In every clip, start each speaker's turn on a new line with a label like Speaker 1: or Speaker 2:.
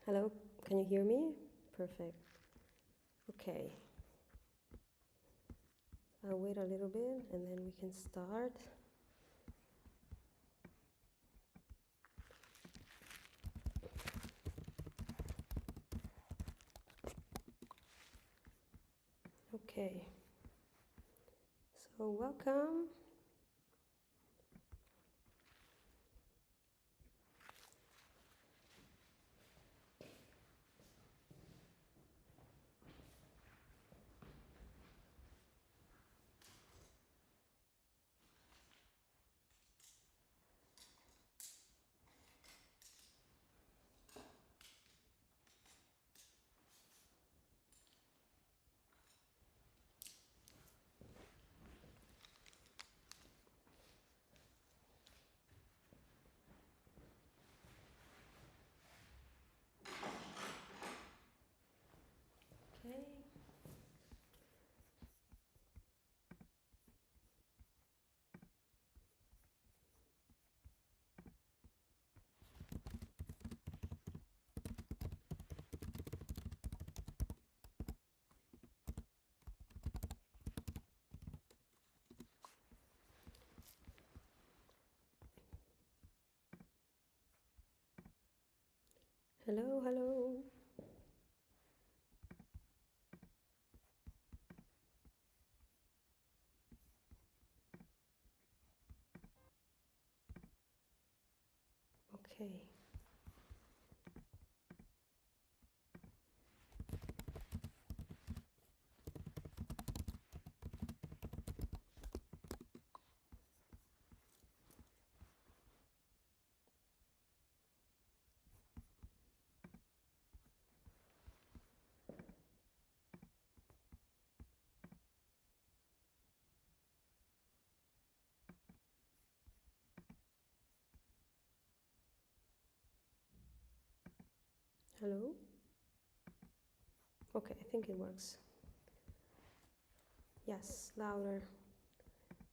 Speaker 1: Hello, can you hear me? Perfect. Okay. I'll wait a little bit and then we can start. Okay. So welcome. Okay. Hello, hello. Okay. Hello. Okay, I think it works. Yes, louder.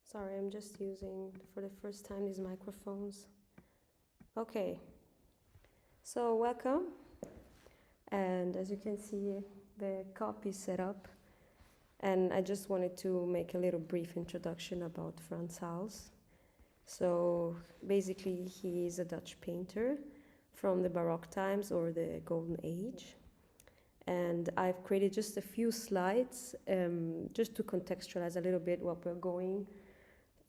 Speaker 1: Sorry, I'm just using for the first time these microphones. Okay. So welcome. And as you can see, the copy is set up. And I just wanted to make a little brief introduction about Frans Hals. So basically, he is a Dutch painter from the Baroque times or the Golden Age. And I've created just a few slides just to contextualize a little bit what we're going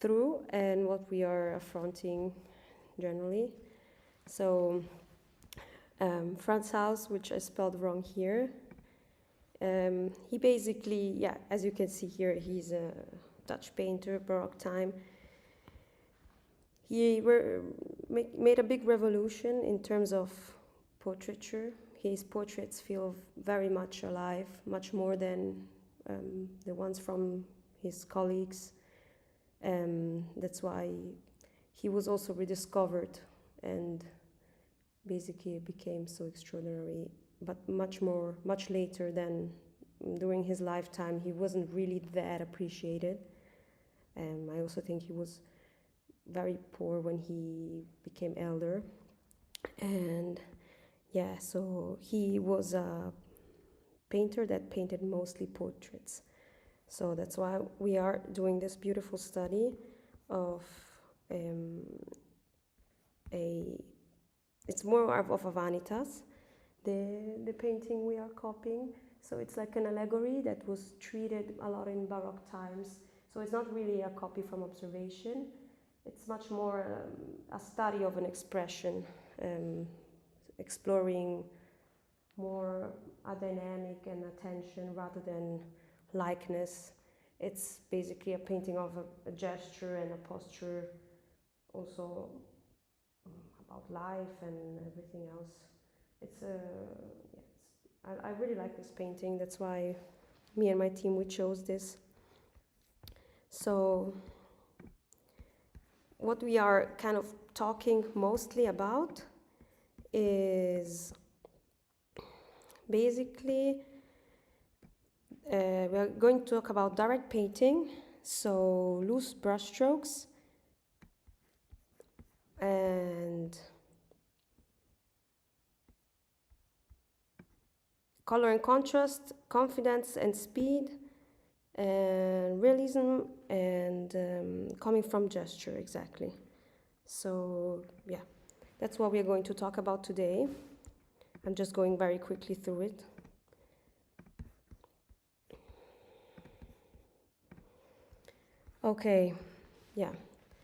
Speaker 1: through and what we are affronting generally. So Frans Hals, which I spelled wrong here, he basically, yeah, as you can see here, he's a Dutch painter, Baroque time. He made a big revolution in terms of portraiture. His portraits feel very much alive, much more than the ones from his colleagues. That's why he was also rediscovered and basically became so extraordinary, but much later than during his lifetime. He wasn't really that appreciated. I also think he was very poor when he became elder. And yeah, so he was a painter that painted mostly portraits. So that's why we are doing this beautiful study of it's more of a vanitas, the painting we are copying. So it's like an allegory that was treated a lot in Baroque times. So it's not really a copy from observation. It's much more a study of an expression, exploring more a dynamic and attention rather than likeness. It's basically a painting of a gesture and a posture, also about life and everything else. I really like this painting. That's why me and my team, we chose this. So what we are kind of talking mostly about is basically we're going to talk about direct painting, so loose brushstrokes, and color and contrast, confidence and speed, and realism, and coming from gesture, exactly. So yeah, that's what we're going to talk about today. I'm just going very quickly through it. Okay, yeah.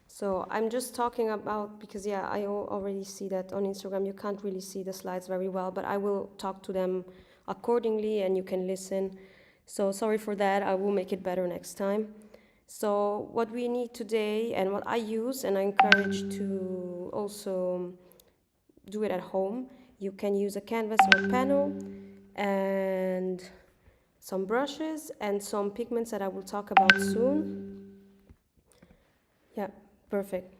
Speaker 1: So I'm just talking about, because yeah, I already see that on Instagram you can't really see the slides very well, but I will talk to them accordingly and you can listen. So sorry for that, I will make it better next time. So what we need today and what I use, and I encourage to also do it at home, you can use a canvas or a panel and some brushes and some pigments that I will talk about soon. Yeah, perfect.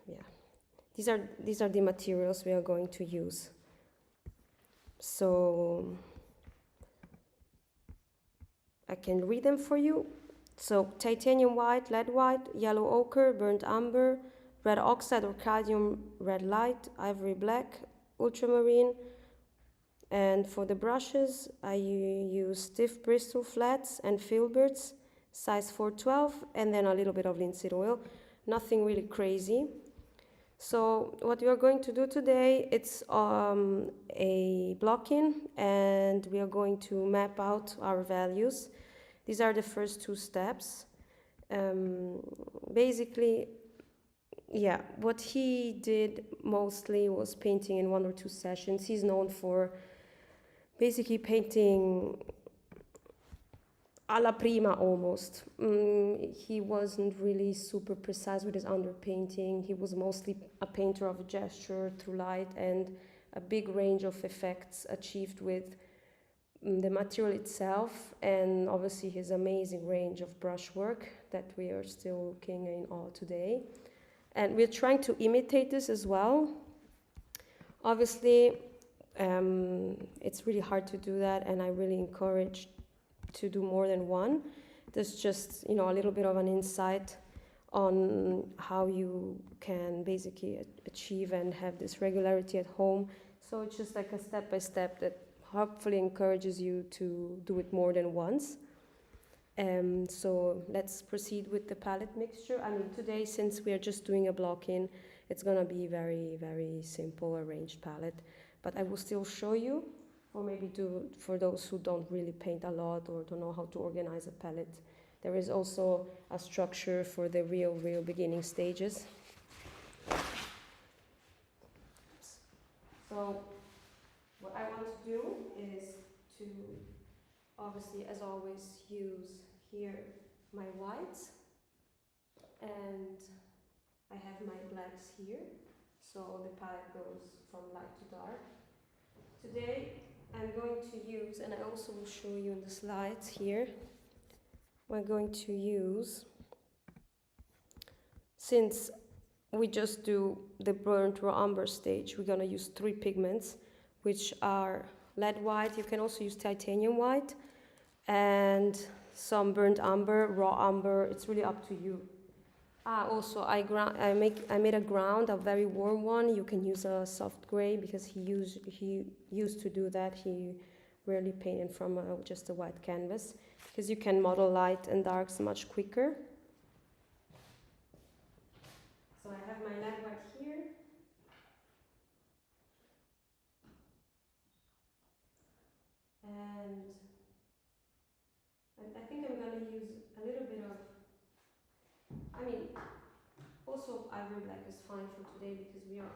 Speaker 1: Yeah, these are the materials we are going to use. So I can read them for you. So titanium white, lead white, yellow ochre, burnt umber, red oxide or cadmium red light, ivory black, ultramarine. And for the brushes, I use stiff Bristol flats and filberts, size 412, and then a little bit of linseed oil. Nothing really crazy. So what we are going to do today, it's a block-in, and we are going to map out our values. These are the first two steps. Basically, yeah, what he did mostly was painting in 1 or 2 sessions. He's known for basically painting alla prima almost. He wasn't really super precise with his underpainting. He was mostly a painter of gesture through light and a big range of effects achieved with the material itself, and obviously his amazing range of brushwork that we are still looking in awe today. And we're trying to imitate this as well. Obviously, it's really hard to do that, and I really encourage to do more than one. There's just, a little bit of an insight on how you can basically achieve and have this regularity at home. So it's just like a step by step that hopefully encourages you to do it more than once. So let's proceed with the palette mixture. I mean, today, since we are just doing a block-in, it's gonna be very, very simple arranged palette, but I will still show you, or maybe for those who don't really paint a lot or don't know how to organize a palette. There is also a structure for the real beginning stages. So what I want to do is to, obviously, as always, use here my whites, and I have my blacks here, so the palette goes from light to dark. Today I'm going to use, and I also will show you in the slides here, we're going to use, since we just do the burnt raw umber stage, we're going to use 3 pigments, which are lead white, you can also use titanium white, and some burnt umber, raw umber, it's really up to you. Also, I made a ground, a very warm one. You can use a soft gray because he used to do that. He rarely painted from just a white canvas because you can model light and darks much quicker. So I have my lead white here. And I think I'm going to use a little bit of, also ivory black is fine for today because we are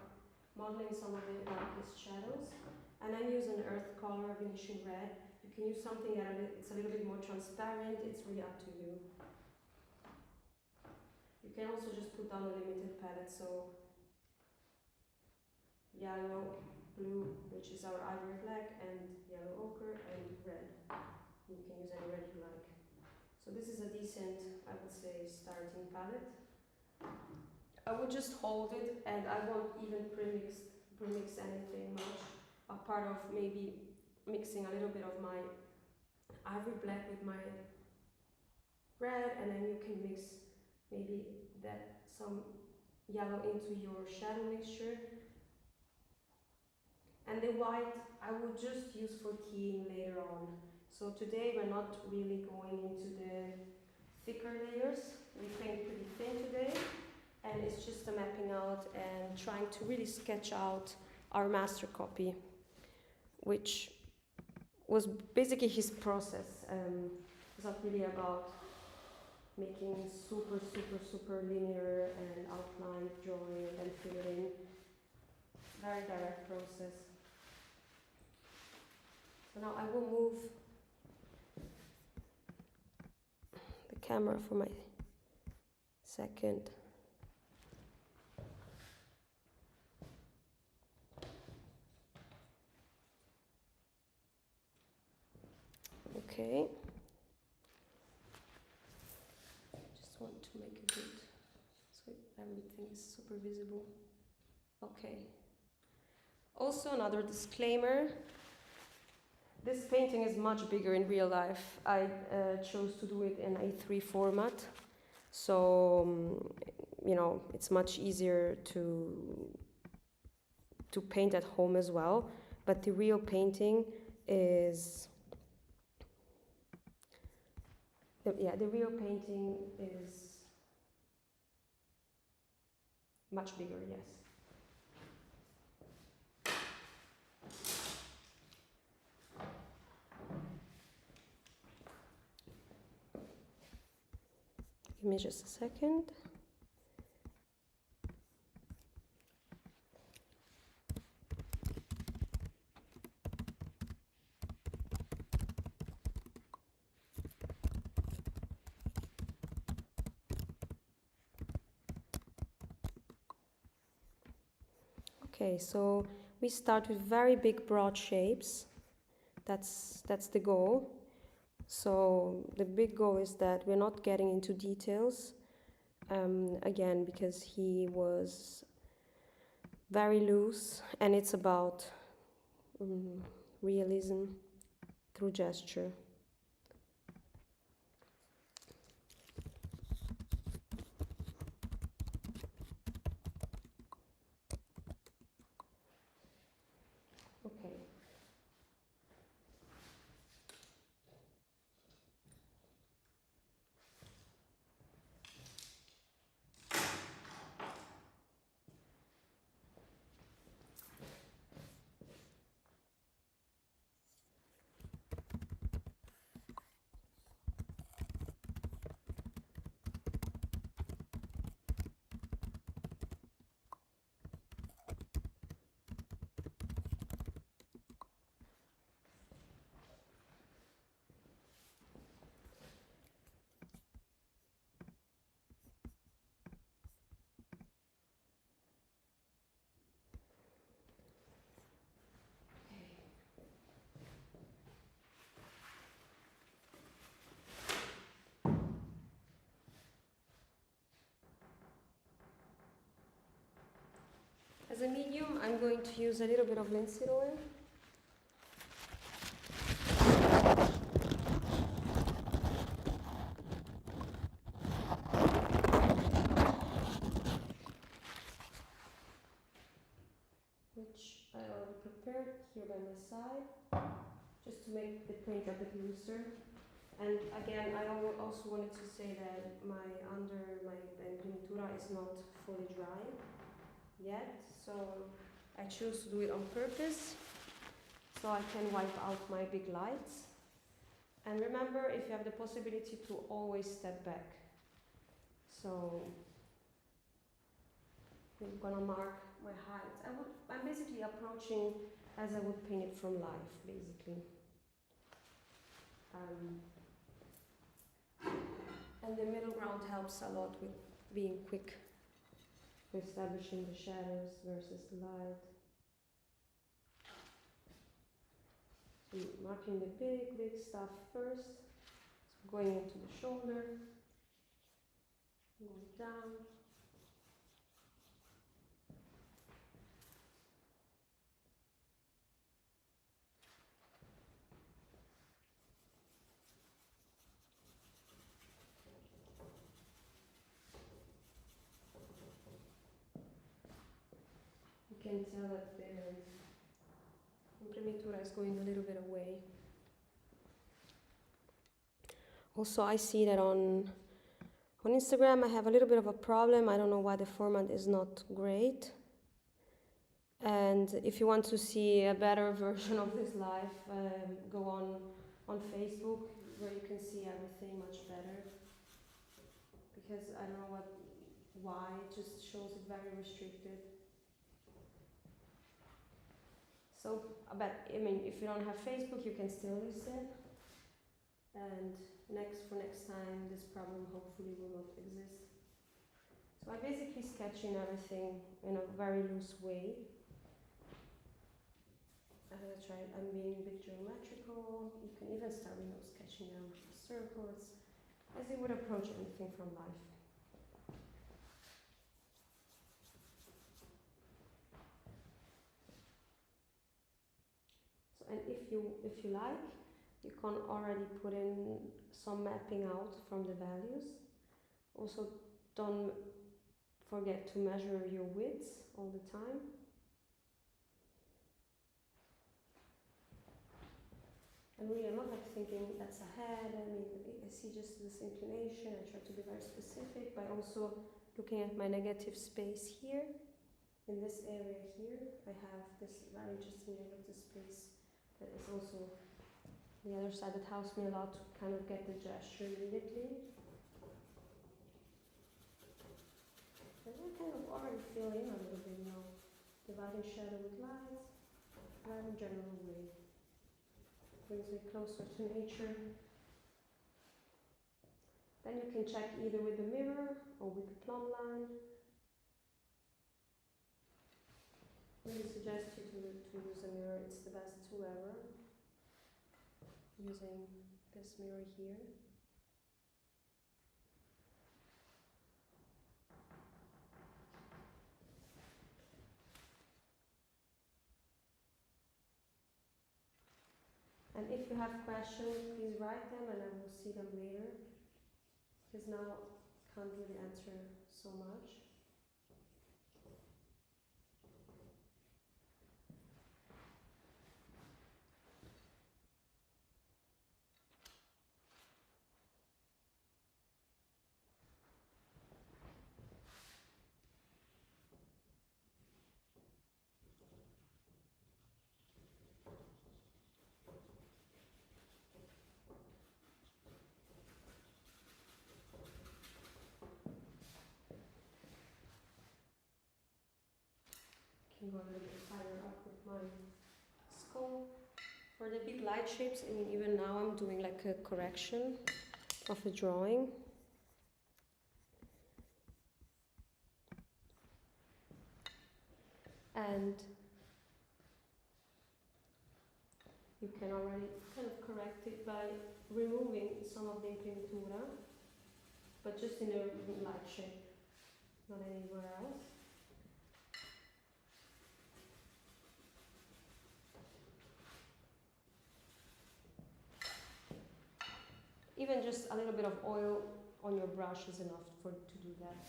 Speaker 1: modeling some of the darkest shadows. And I'm using earth color, Venetian red. You can use something that it's a little bit more transparent. It's really up to you. You can also just put down a limited palette, so yellow, blue, which is our ivory black, and yellow ochre, and red. You can use any red you like. So this is a decent, I would say, starting palette. I would just hold it, and I won't even premix anything much, apart of maybe mixing a little bit of my ivory black with my red, and then you can mix maybe some yellow into your shadow mixture. And the white I would just use for keying later on. So today we're not really going into the thicker layers. We paint pretty thin today, and it's just a mapping out and trying to really sketch out our master copy, which was basically his process. It's not really about making super linear and outline drawing and then fill it in. Very direct process. So now I will move the camera for my second. Okay. Just want to make it good so everything is super visible. Okay. Also, another disclaimer. This painting is much bigger in real life. I chose to do it in A3 format, so you know, it's much easier to paint at home as well. But the real painting is the real painting is much bigger. Yes. Give me just a second. Okay, so we start with very big broad shapes. That's the goal. So the big goal is that we're not getting into details, again, because he was very loose, and it's about realism through gesture. Okay. As a medium, I'm going to use a little bit of linseed oil. Which I already prepared here by my side, just to make the paint a bit looser. And again, I also wanted to say that my imprimatura is not fully dry yet, so I choose to do it on purpose, so I can wipe out my big lights. And remember, if you have the possibility to always step back. So I'm gonna mark my height. I'm basically approaching as I would paint it from life, basically. And the middle ground helps a lot with being quick, with establishing the shadows versus the light. So marking the big stuff first. So going into the shoulder, going down. You can tell that the imprimatura is going a little bit away. Also, I see that on Instagram I have a little bit of a problem. I don't know why the format is not great. And if you want to see a better version of this live, go on Facebook, where you can see everything much better. Because I don't know why, it just shows it very restricted. So, but I mean, if you don't have Facebook, you can still listen. And for next time, this problem hopefully will not exist. So I'm basically sketching everything in a very loose way. I'm being a bit geometrical. You can even start with sketching them circles, as you would approach anything from life. So, and if you like, you can already put in some mapping out from the values. Also, don't forget to measure your widths all the time. And really, I'm not like thinking that's a head. I mean, I see just this inclination. I try to be very specific by also looking at my negative space here. In this area here, I have this very interesting negative space that is also the other side that helps me a lot to kind of get the gesture immediately. And I kind of already fill in a little bit, dividing shadow with light, very general way. Brings me closer to nature. Then you can check either with the mirror or with the plumb line. I really suggest you to use a mirror. It's the best tool ever. Using this mirror here. And if you have questions, please write them and I will see them later. Because now I can't really answer so much. Can go a little bit higher up with my skull. For the big light shapes, I mean, even now I'm doing like a correction of the drawing. And you can already kind of correct it by removing some of the imprimatura, but just in a light shape, not anywhere else. Even just a little bit of oil on your brush is enough to do that.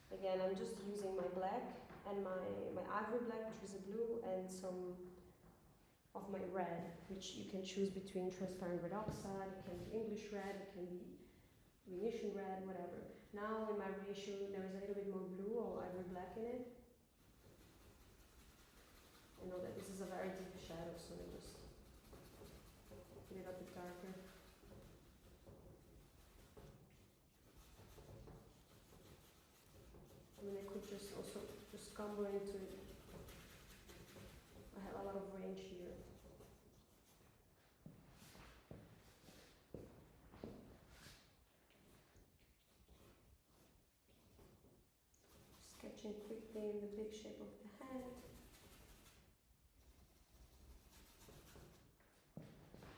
Speaker 1: Again, I'm just using my black and my ivory black, which is a blue, and some of my red, which you can choose between transparent red oxide, it can be English red, it can be Venetian red, whatever. Now in my reissue there is a little bit more blue or ivory black in it. I know that this is a very deep shadow, so I just get it a bit darker. I mean, I could just also scumber into it. I have a lot of range here. Sketching quickly in the big shape of the head.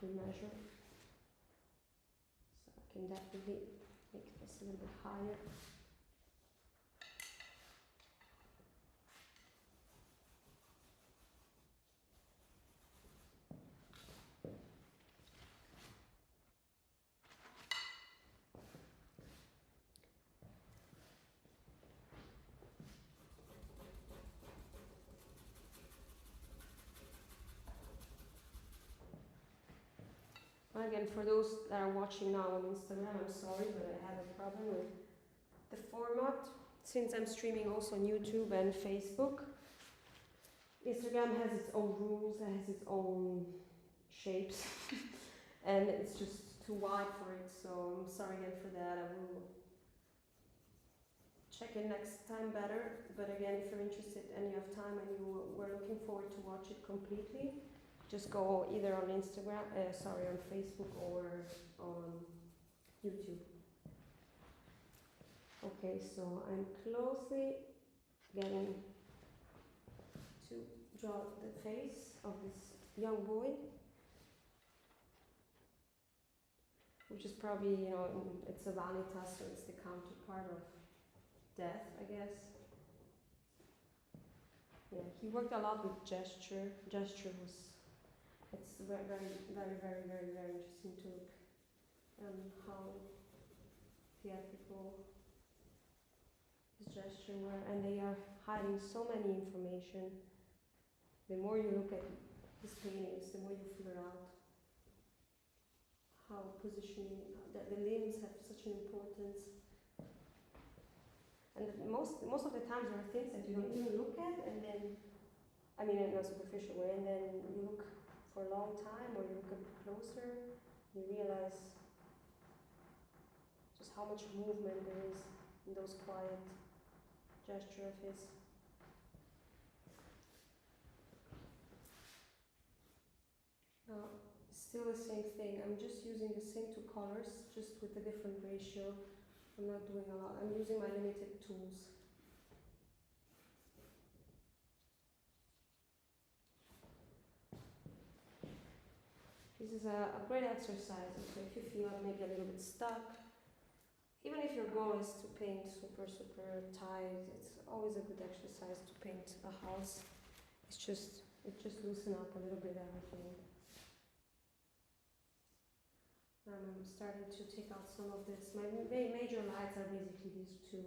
Speaker 1: We measure. So I can definitely make this a little bit higher. again, for those that are watching now on Instagram, I'm sorry, but I have a problem with the format. Since I'm streaming also on YouTube and Facebook, Instagram has its own rules, it has its own shapes, and it's just too wide for it, so I'm sorry again for that. I will check it next time better, but again, if you're interested and you have time and you were looking forward to watch it completely, just go either on Instagram, on Facebook or on YouTube. Okay, so I'm closely getting to draw the face of this young boy, which is probably, you know, it's a vanitas, so it's the counterpart of death, I guess. Yeah, he worked a lot with gesture. Gesture was, it's very, very, very, very, very, very interesting to look how theatrical his gesture were, and they are hiding so many information. The more you look at his paintings, the more you figure out how positioning, that the limbs have such an importance. And most of the times there are things that you don't even look at, and then, I mean in a superficial way, and then you look for a long time, or you look a bit closer, you realize just how much movement there is in those quiet gesture of his. Now, still the same thing. I'm just using the same two colors, just with a different ratio. I'm not doing a lot. I'm using my limited tools. This is a great exercise. Okay, if you feel maybe a little bit stuck, even if your goal is to paint super tight, it's always a good exercise to paint a house. It just loosen up a little bit everything. I'm starting to take out some of this. My major lights are basically these two.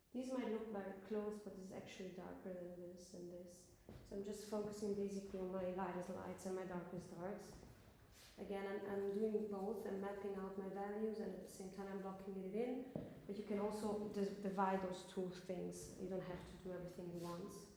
Speaker 1: These might look very close, but it's actually darker than this and this. So I'm just focusing basically on my lightest lights and my darkest darks. Again, I'm doing both. I'm mapping out my values, and at the same time I'm blocking it in. But you can also divide those two things. You don't have to do everything at once.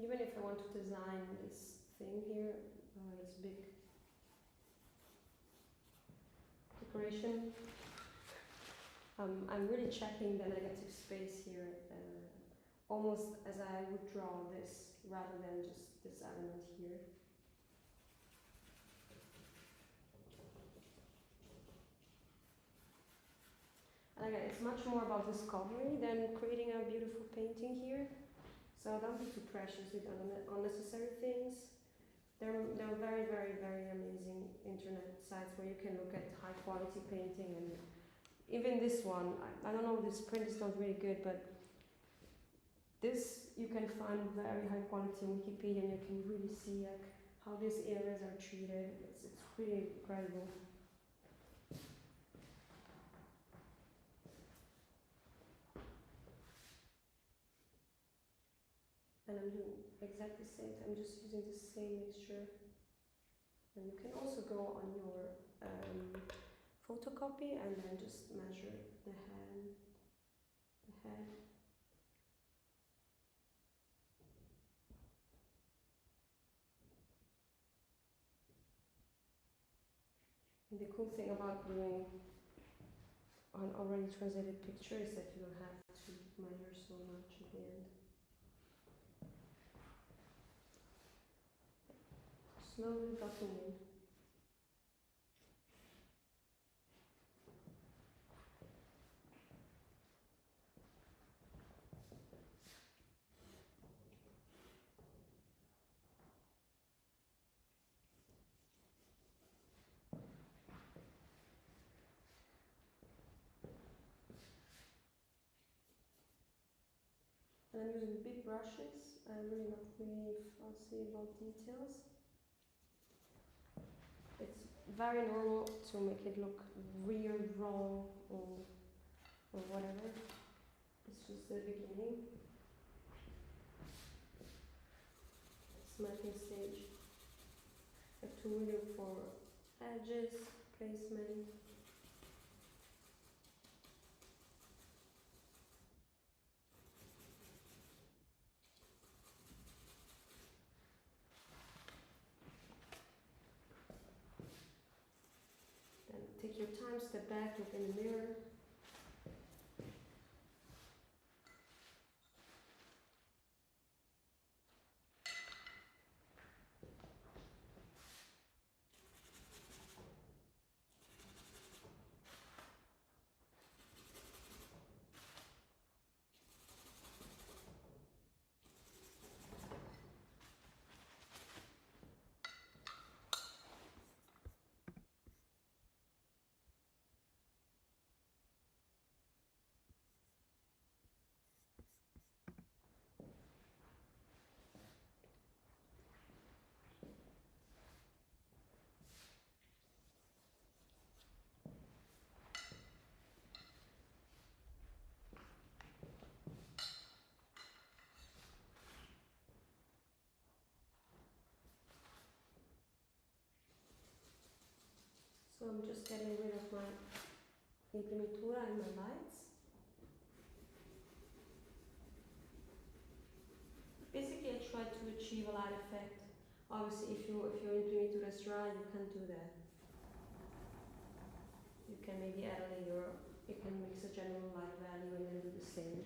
Speaker 1: Even if I want to design this thing here, this big decoration, I'm really checking the negative space here, almost as I would draw this, rather than just this element here. And again, it's much more about discovery than creating a beautiful painting here. So don't be too precious with unnecessary things. There are very, very, very amazing internet sites where you can look at high quality painting, and even this one, I don't know, this print is not really good, but this you can find very high quality on Wikipedia, and you can really see like how these areas are treated. It's really incredible. And I'm doing exactly the same. I'm just using the same mixture. And you can also go on your photocopy and then just measure the head. And the cool thing about doing an already translated picture is that you don't have to measure so much at the end. Slowly buffing in. And I'm using big brushes. I'm really not really fussy about details. It's very normal to make it look weird, wrong, or whatever. It's just the beginning. Smacking stage. I have to really look for edges, placement. Then take your time, step back, look in the mirror. So I'm just getting rid of my imprimatura and my lights. Basically, I try to achieve a light effect. Obviously, if your imprimatura is dry, you can't do that. You can maybe add a layer. You can mix a general light value and then do the same.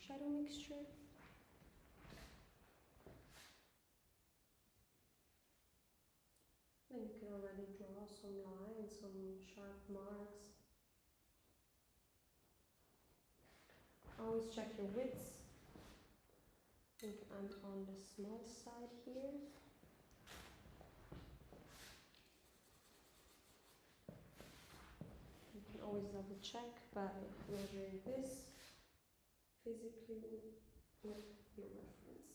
Speaker 1: Shadow mixture. Then you can already draw some lines, some sharp marks. Always check your widths. I think I'm on the small side here. You can always double check by measuring this physically with your reference.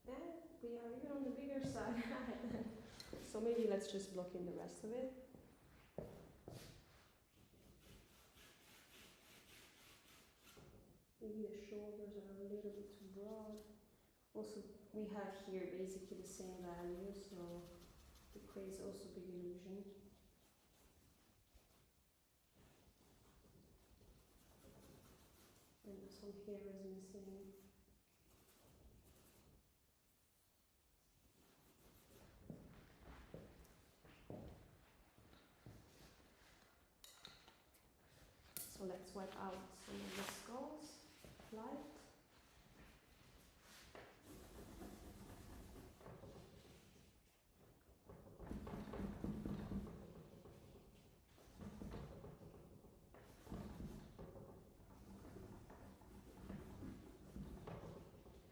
Speaker 1: And we are even on the bigger side. So maybe let's just block in the rest of it. Maybe the shoulders are a little bit too broad. Also, we have here basically the same value, so it creates also big illusion. And some hair is missing. So let's wipe out some of the skulls, light.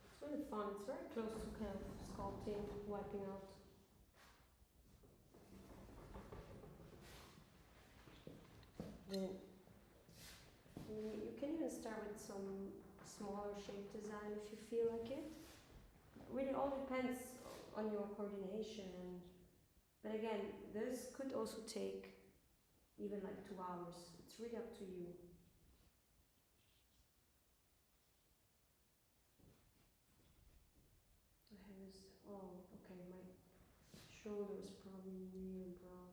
Speaker 1: It's really fun, it's very close to kind of sculpting, wiping out. Then you can even start with some smaller shape design if you feel like it. Really all depends on your coordination. But again, this could also take even like 2 hours. It's really up to you. Oh, okay, my shoulder is probably really broad.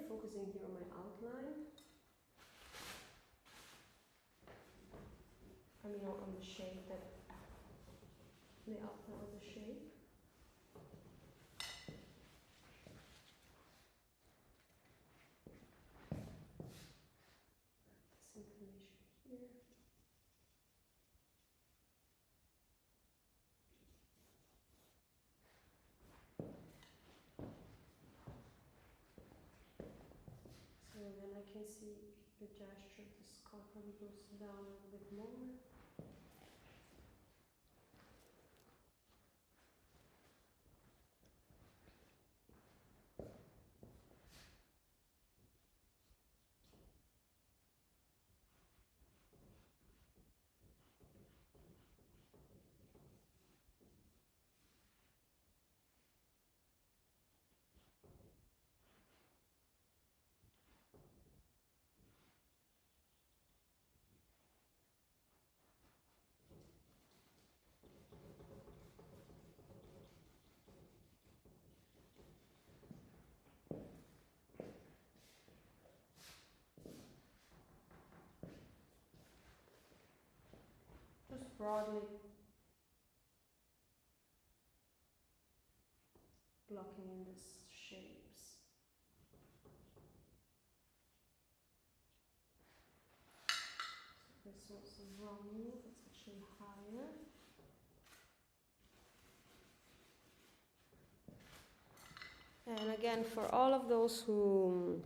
Speaker 1: focusing here on my outline. I mean on the shape, that the outline of the shape. This information here. So then I can see the gesture of the skull probably goes down a little bit more. Just broadly blocking in these shapes. So this was a wrong move, it's actually higher. And again, for all of those who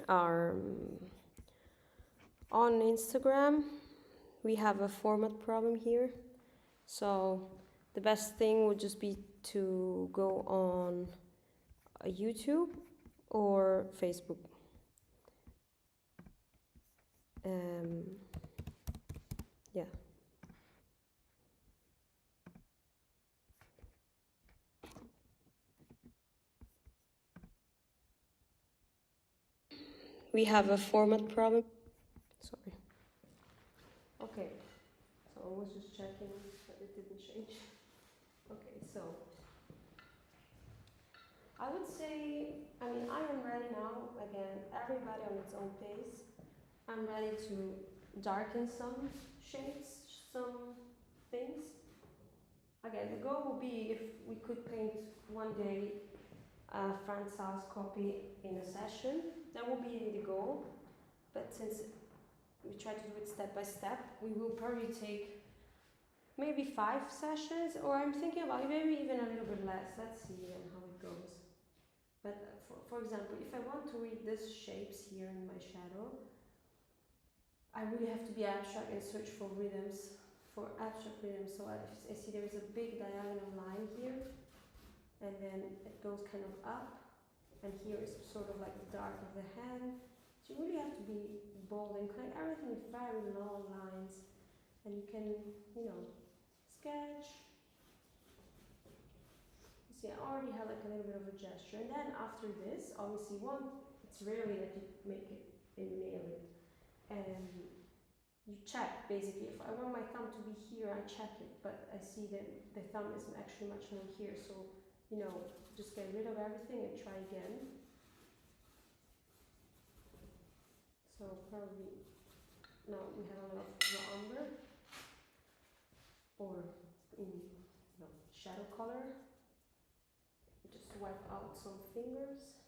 Speaker 1: are on Instagram, we have a format problem here. So the best thing would just be to go on YouTube or Facebook. Yeah. We have a format problem. Sorry. Okay. So I was just checking that it didn't change. Okay, so I would say, I mean, I am ready now. Again, everybody on its own pace. I'm ready to darken some shapes, some things. Again, the goal would be if we could paint one day Frans Hals in a session. That would be the goal. But since we try to do it step by step, we will probably take maybe 5 sessions, or I'm thinking about maybe even a little bit less. Let's see then how it goes. But for example, if I want to read these shapes here in my shadow, I really have to be abstract and search for rhythms, for abstract rhythms. So I see there is a big diagonal line here, and then it goes kind of up, and here is sort of like the dark of the hand. So you really have to be bold and kind. Everything is very long lines, and you can, you know, sketch. You see, I already have like a little bit of a gesture, and then after this, obviously, it's rarely that you make it and nail it. And you check, basically, if I want my thumb to be here, I check it, but I see that the thumb is actually much more here, so, you know, just get rid of everything and try again. So probably, now we have a lot of raw umber, or in shadow color. Just wipe out some fingers.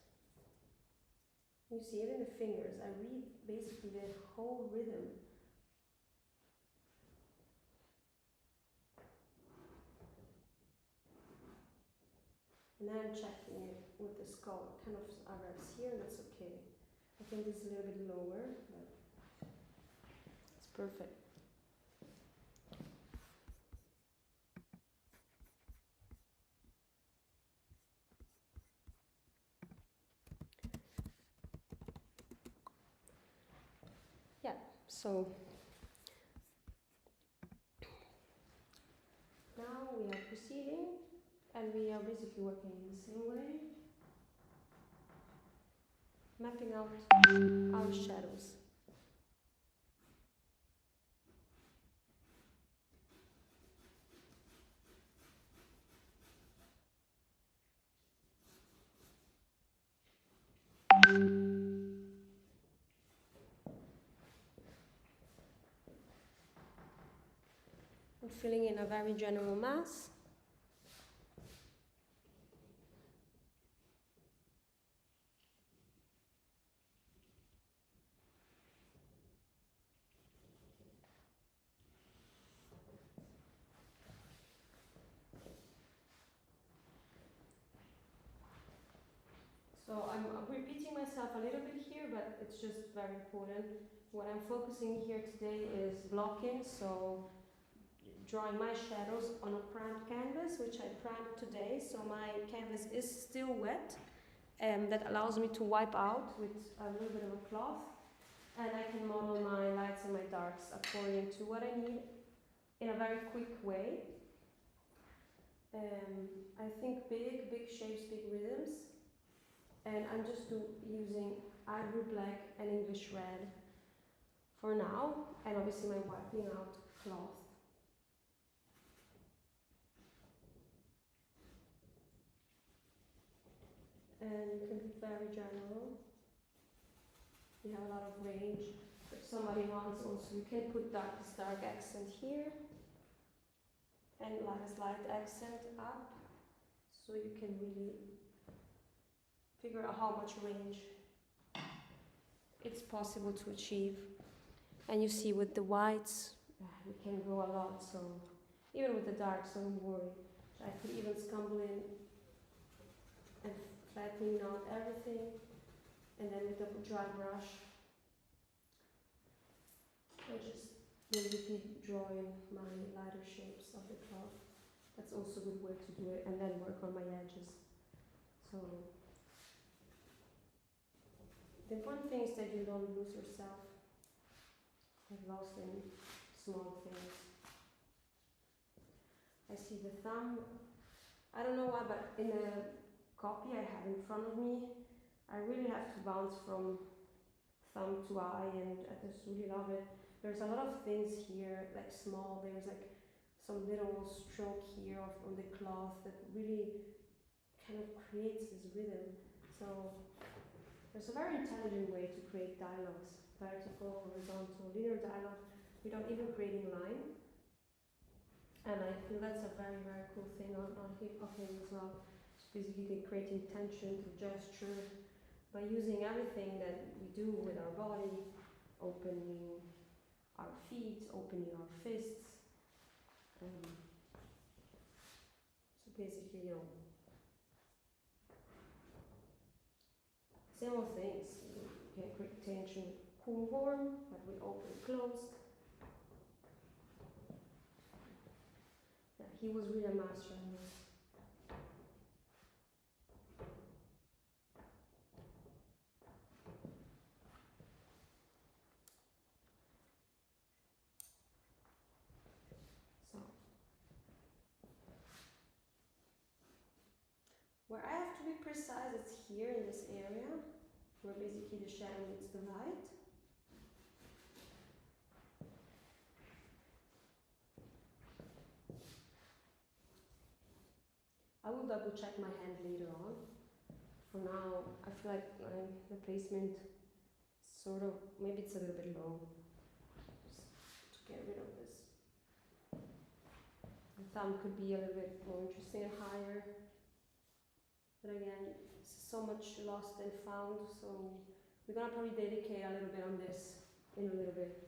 Speaker 1: You see, even the fingers, I read basically the whole rhythm. And then I'm checking it with the skull. It kind of arrives here, and that's okay. I think this is a little bit lower, but it's perfect. Yeah, so now we are proceeding, and we are basically working in the same way, mapping out our shadows. filling in a very general mass. So I'm repeating myself a little bit here, but it's just very important. What I'm focusing here today is blocking, so drawing my shadows on a primed canvas, which I primed today, so my canvas is still wet, and that allows me to wipe out with a little bit of a cloth, and I can model my lights and my darks according to what I need in a very quick way. I think big shapes, big rhythms. And I'm just using ivory black and English red for now, and obviously my wiping out cloth. And you can be very general. You have a lot of range. If somebody wants also, you can put darkest dark accent here and lightest light accent up, so you can really figure out how much range it's possible to achieve. And you see with the whites, we can go a lot, so even with the darks, so don't worry. I could even scumble in and flattening out everything, and then with the dry brush, I just basically drawing my lighter shapes of the cloth. That's also a good way to do it, and then work on my edges. So the important thing is that you don't lose yourself, get lost in small things. I see the thumb. I don't know why, but in the copy I have in front of me, I really have to bounce from thumb to eye, and I just really love it. There's a lot of things here, like small, there's like some little stroke here on the cloth that really kind of creates this rhythm. So there's a very intelligent way to create dialogues, vertical, horizontal, linear dialogue, without even creating line. And I feel that's a very cool thing of him as well. It's basically creating tension through gesture by using everything that we do with our body, opening our feet, opening our fists. So basically, same old things. You can create tension, cool, warm, but we open, closed. Yeah, he was really a master in this. So, where I have to be precise, it's here in this area, where basically the shadow meets the light. I will double check my hand later on. For now, I feel like the placement sort of, maybe it's a little bit low. Just to get rid of this. The thumb could be a little bit more interesting and higher. But again, so much lost and found, so we're gonna probably dedicate a little bit on this in a little bit.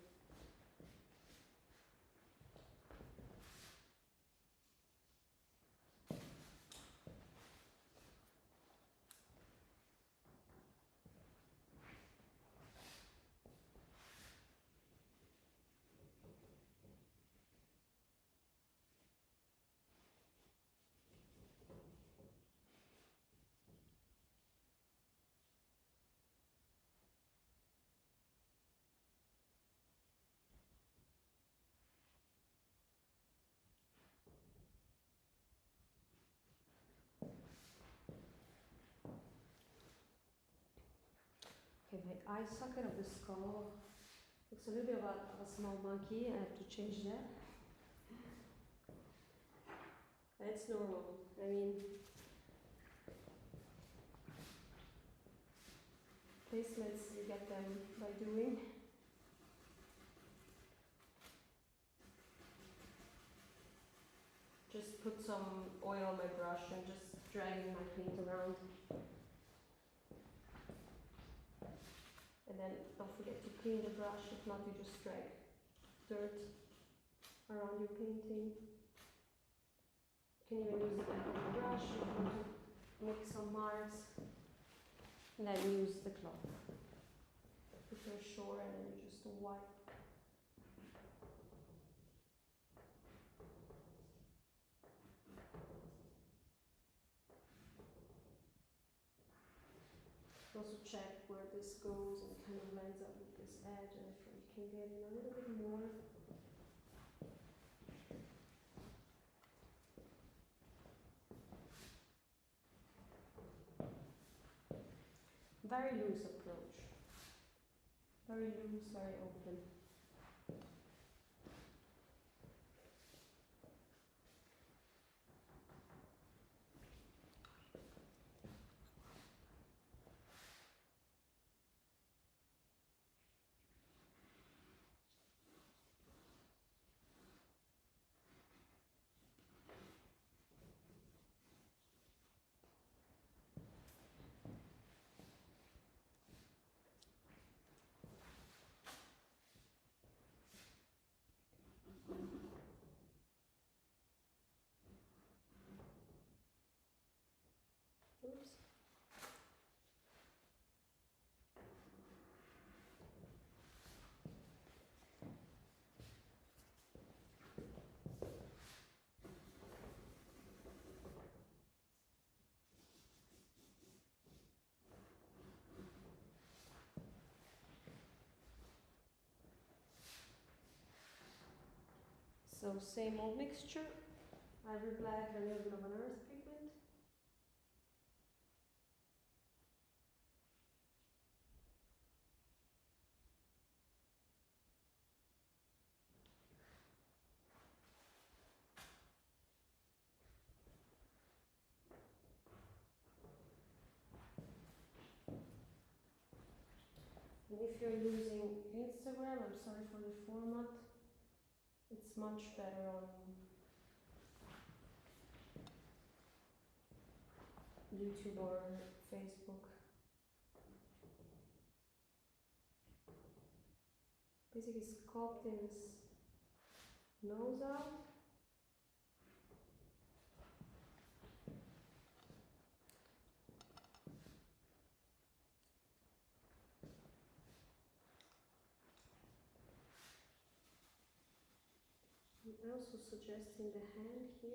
Speaker 1: Okay, my eye socket of the skull looks a little bit of a small monkey. I have to change that. That's normal. I mean, placements, you get them by doing. on my brush and just dragging my paint around. And then don't forget to clean the brush, if not you just drag dirt around your painting. You can even use the back of the brush if you want to make some marks. And then use the cloth. If you're sure, and then you just wipe. Also check where this goes and kind of lines up with this edge, and if you can get in a little bit more. Very loose approach. Very loose, very open. Oops. So same old mixture, ivory black and a little bit of an earth pigment. And if you're using Instagram, I'm sorry for the format, it's much better on YouTube or Facebook. Basically sculpting his nose out. I'm also suggesting the hand here.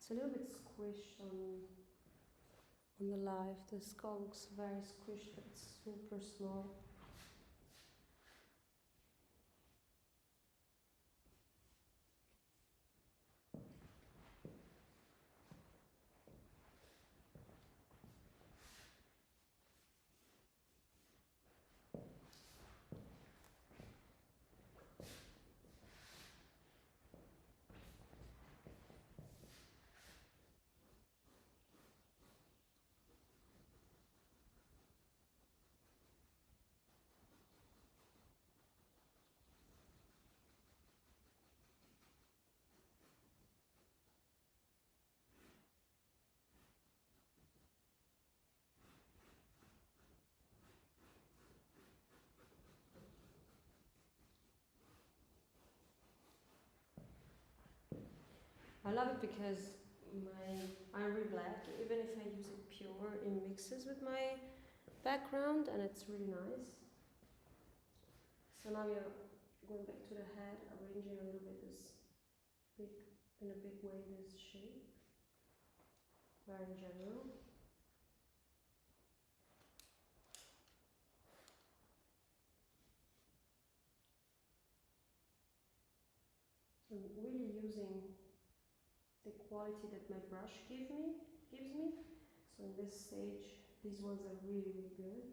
Speaker 1: It's a little bit squished on the live. The skull looks very squished, but it's super small. I love it because my ivory black, even if I use it pure, it mixes with my background and it's really nice. So now we are going back to the head, arranging a little bit this big, in a big way, this shape, very in general. So I'm really using the quality that my brush gives me. So in this stage, these ones are really, really good.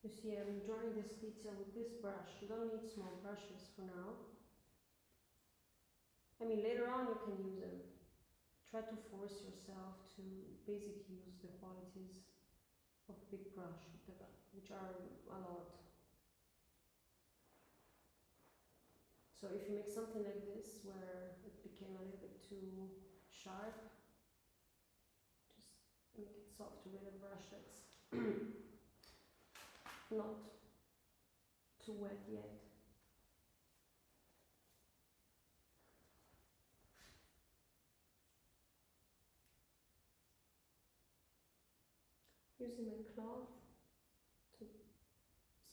Speaker 1: You see, I'm drawing this detail with this brush. You don't need small brushes for now. I mean, later on you can use them. Try to force yourself to basically use the qualities of a big brush, which are a lot. So if you make something like this, where it became a little bit too sharp, just make it softer with a brush that's not too wet yet. Using my cloth to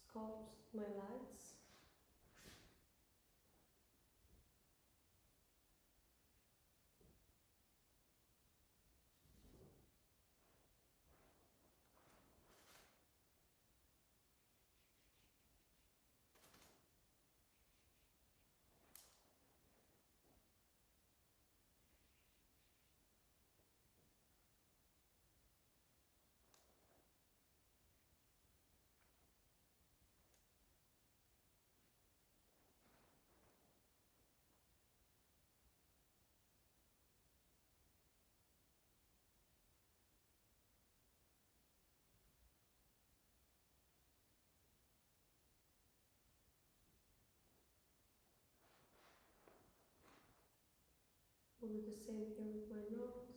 Speaker 1: sculpt my lights. We'll do the same here with my nose.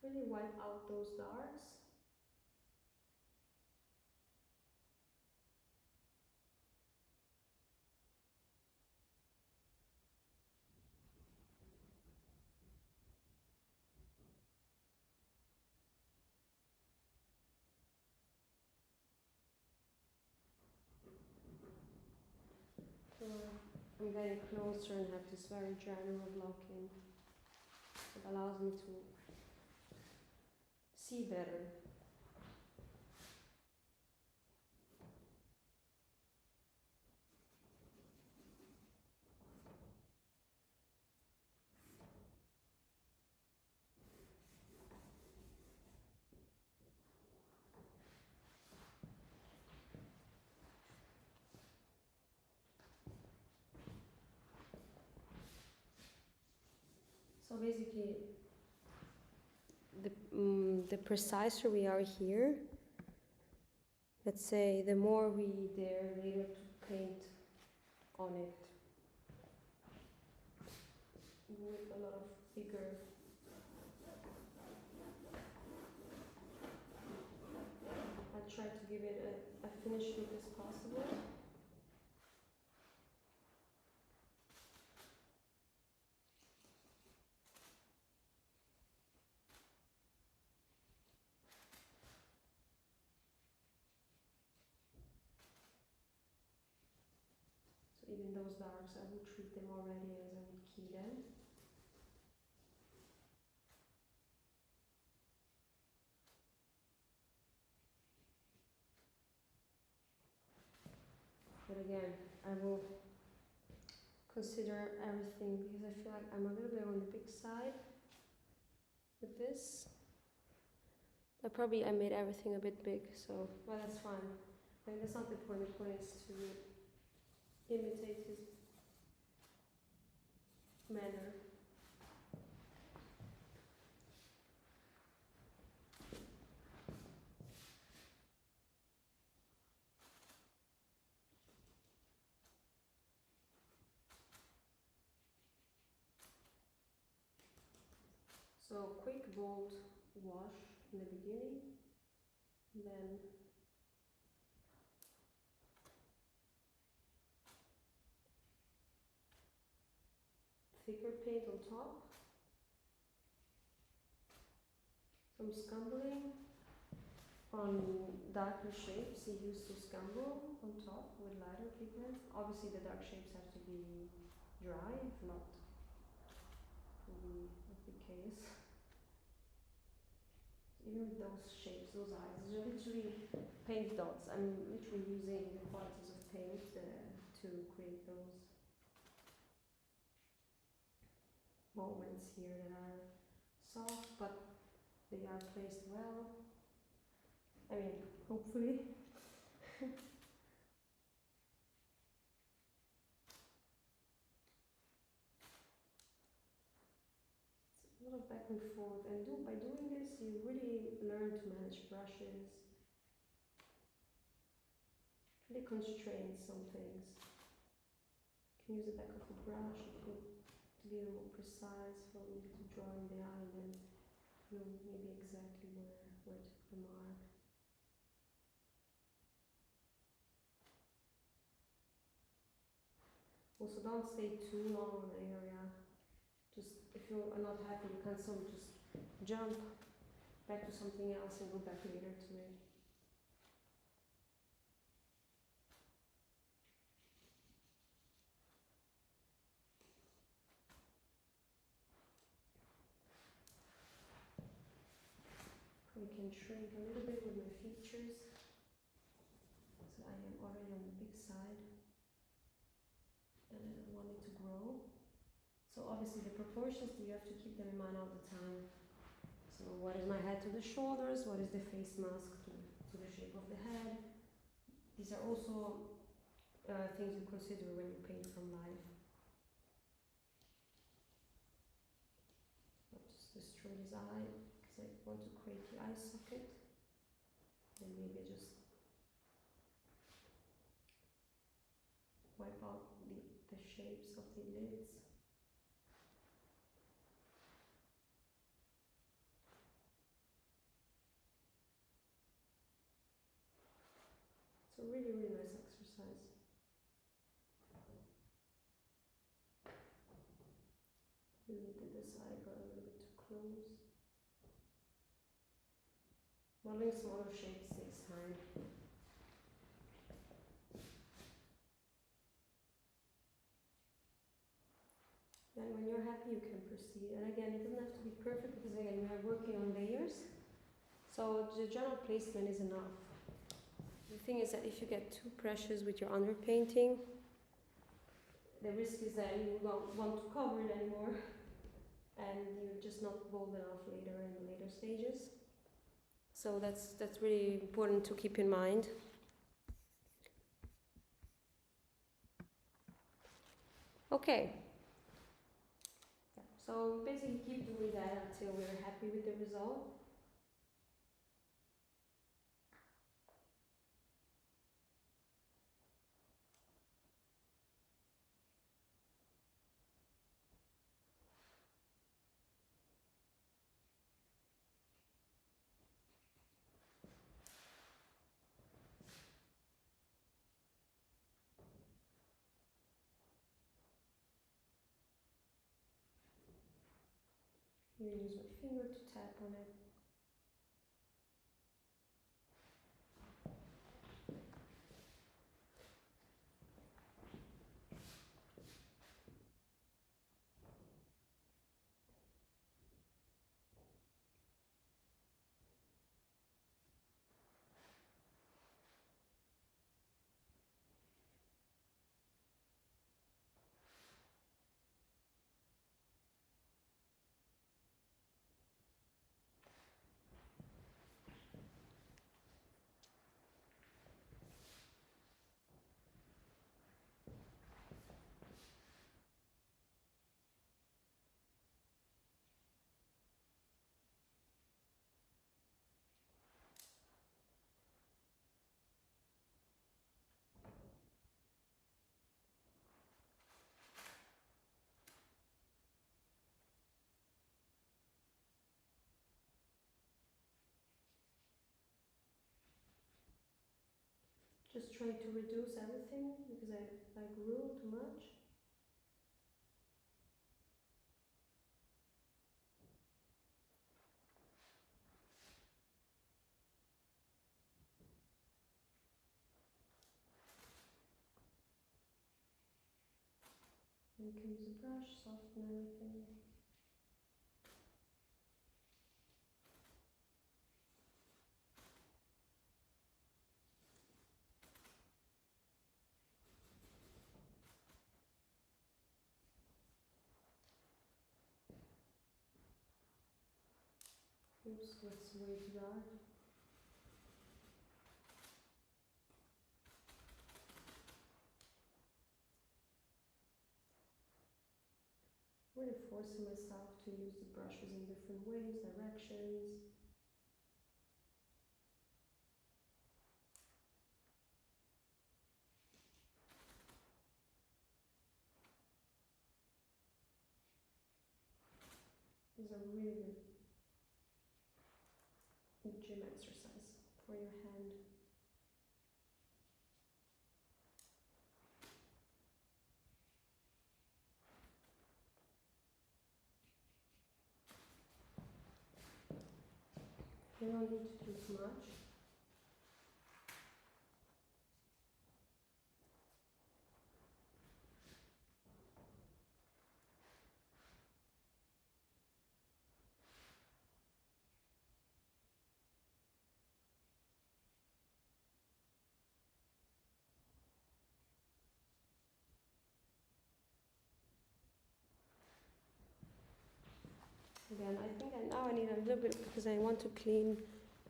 Speaker 1: Really wipe out those darks. So I'm getting closer and have this very general blocking. It allows me to see better. So basically, the preciser we are here, let's say, the more we dare later to paint on it. bigger. I try to give it a finished look as possible. So even those darks, I would treat them already as I would key them. But again, I will consider everything because I feel like I'm a little bit on the big side with this. But probably I made everything a bit big, so, well, that's fine. Like, that's not the point. The point is to imitate his manner. So quick bold wash in the beginning, then thicker paint on top, some scumbling on darker shapes. You used to scumble on top with lighter pigment. Obviously the dark shapes have to be dry, if not, it will be a big case. Even with those shapes, those eyes, these are literally paint dots. I'm literally using the qualities of paint to create those moments here that are soft, but they are placed well. I mean, hopefully. It's a lot of back and forth, and by doing this, you really learn to manage brushes, really constrain some things. You can use the back of the brush if you to be more precise, for maybe to draw in the eye, and then you know maybe exactly where to put the mark. Also, don't stay too long on an area. Just if you are not happy, you can sort of just jump back to something else and go back later to it. I can shrink a little bit with my features. So I am already on the big side, and I don't want it to grow. So obviously the proportions, you have to keep them in mind all the time. So what is my head to the shoulders? What is the face mask to the shape of the head? These are also things you consider when you paint from life. Not just destroy his eye, because I want to create the eye socket. Then maybe just wipe out the shapes of the lids. It's a really, really nice exercise. Did this eye got a little bit too close. Modeling smaller shapes takes time. Then when you're happy, you can proceed. And again, it doesn't have to be perfect because again, we are working on layers. So the general placement is enough. The thing is that if you get too precious with your underpainting, the risk is that you don't want to cover it anymore and you're just not bold enough later in the later stages. So that's really important to keep in mind. Okay. So basically keep doing that until we're happy with the result. even use my finger to tap on it. Just trying to reduce everything because I grew too much. And you can use a brush, soften everything. Oops, that's way too dark. Really forcing myself to use the brushes in different ways, directions. This is a really good gym exercise for your hand. You don't need to do too much. Again, I think now I need a little bit because I want to clean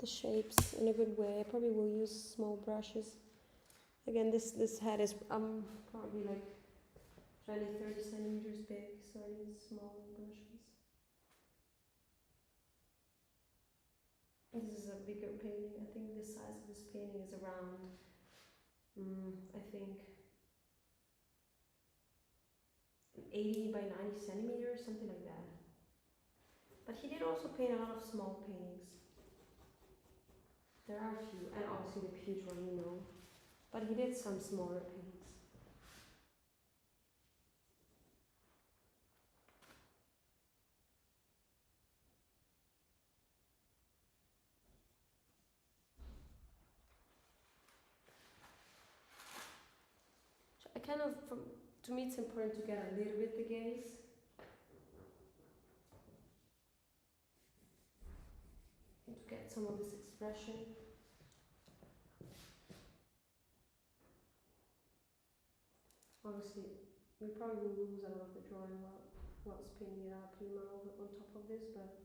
Speaker 1: the shapes in a good way. I probably will use small brushes. Again, this head is probably like 20-30 centimeters big, so I need small brushes. This is a bigger painting. I think the size of this painting is around, I think 80 by 90 centimeters, something like that. But he did also paint a lot of small paintings. There are a few, and obviously the huge one, you know. But he did some smaller paintings. I kind of, to me it's important to get a little bit the gaze. And to get some of this expression. Obviously, we probably will lose a lot of the drawing while spinning it out, putting on top of this, but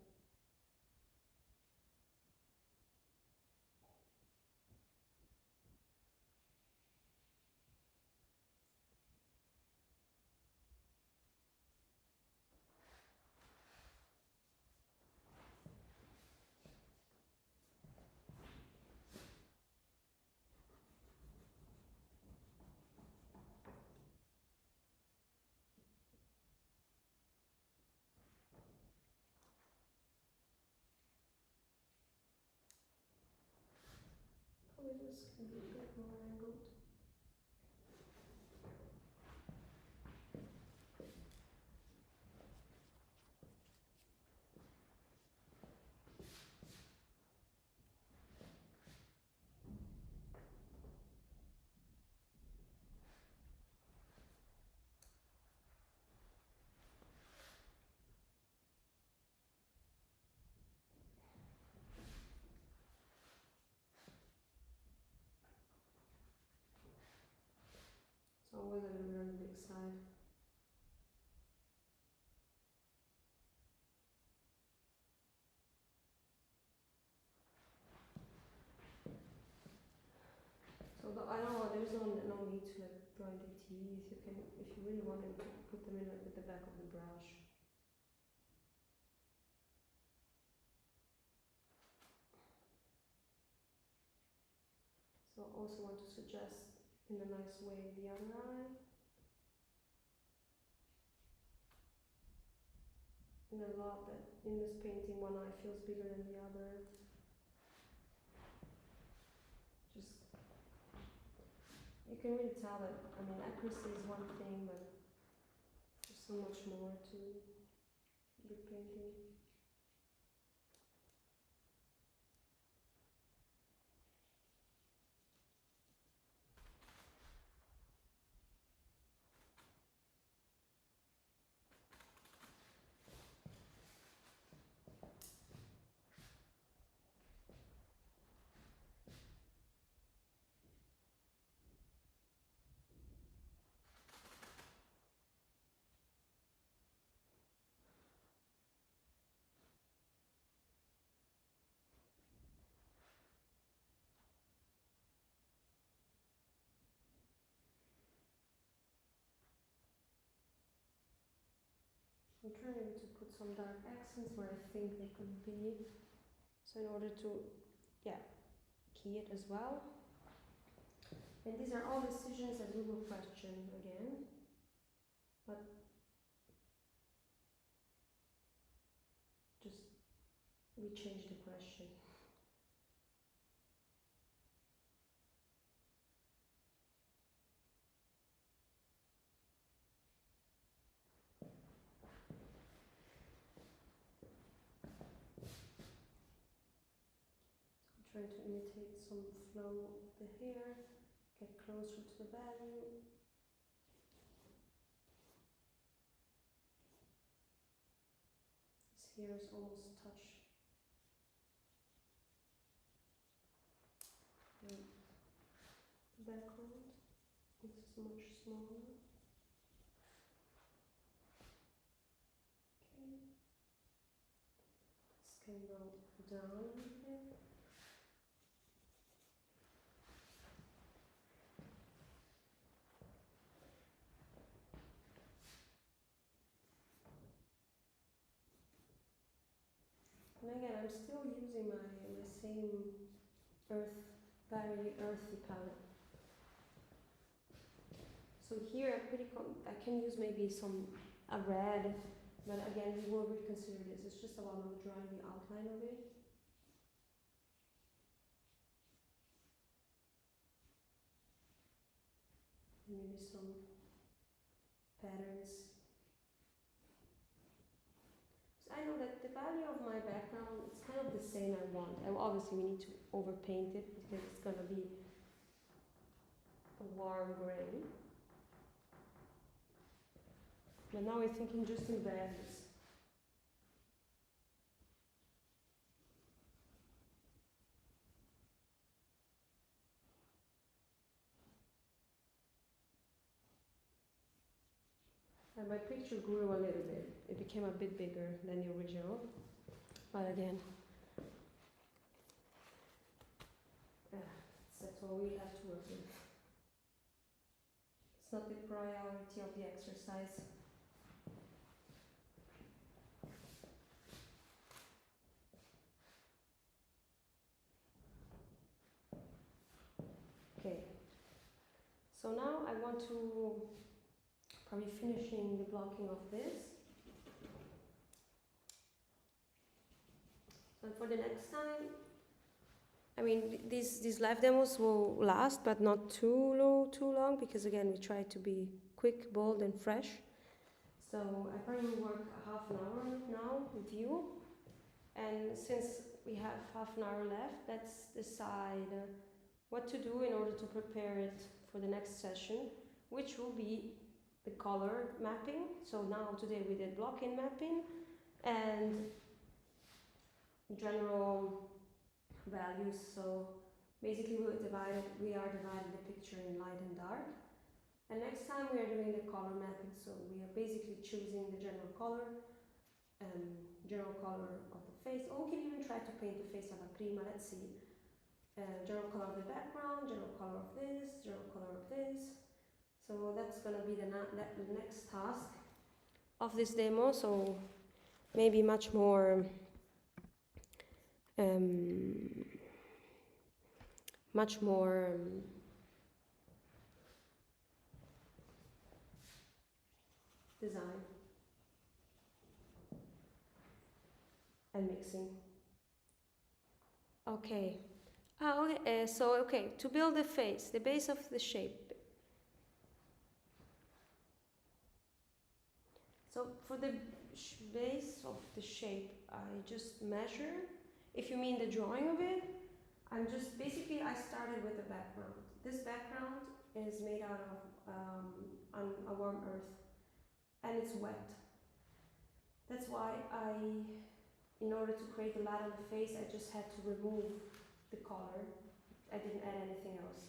Speaker 1: probably this can be a bit more angled. like drawing the teeth, you can, if you really want them to put them in like with the back of the brush. So I also want to suggest in a nice way the other eye. And I love that in this painting one eye feels bigger than the other. Just, you can really tell that, I mean, accuracy is one thing, but there's so much more to good painting. I'm trying to put some dark accents where I think they could be. So in order to, yeah, key it as well. And these are all decisions that we will question again. But just, we change the question. Try to imitate some flow of the hair, get closer to the value. His hair is almost touch the background. This is much smaller. Okay. This can go down a little bit. And again, I'm still using my same very earthy palette. So here I can use maybe a red, but again, we will reconsider this. It's just about now drawing the outline of it. And maybe some patterns. I know that the value of my background, it's kind of the same I want. And obviously we need to overpaint it because it's going to be a warm gray. But now we're thinking just in values. And my picture grew a little bit. It became a bit bigger than the original. But again, that's what we have to work with. It's not the priority of the exercise. Okay. So now I want to probably finishing the blocking of this. And for the next time, I mean, these live demos will last, but not too long, because again, we try to be quick, bold, and fresh. So I probably will work a half an hour on it now with you. And since we have half an hour left, let's decide what to do in order to prepare it for the next session, which will be the color mapping. So now today we did block-in mapping and general values. So basically we are dividing the picture in light and dark. And next time we are doing the color mapping. So we are basically choosing the general color of the face. Or we can even try to paint the face alla prima. Let's see. General color of the background, general color of this, general color of this. So that's gonna be the next task of this demo. So maybe much more design and mixing. Okay. To build the face, the base of the shape. So for the base of the shape, I just measure. If you mean the drawing of it, I started with a background. This background is made out of on a warm earth, and it's wet. That's why in order to create the light on the face, I just had to remove the color. I didn't add anything else.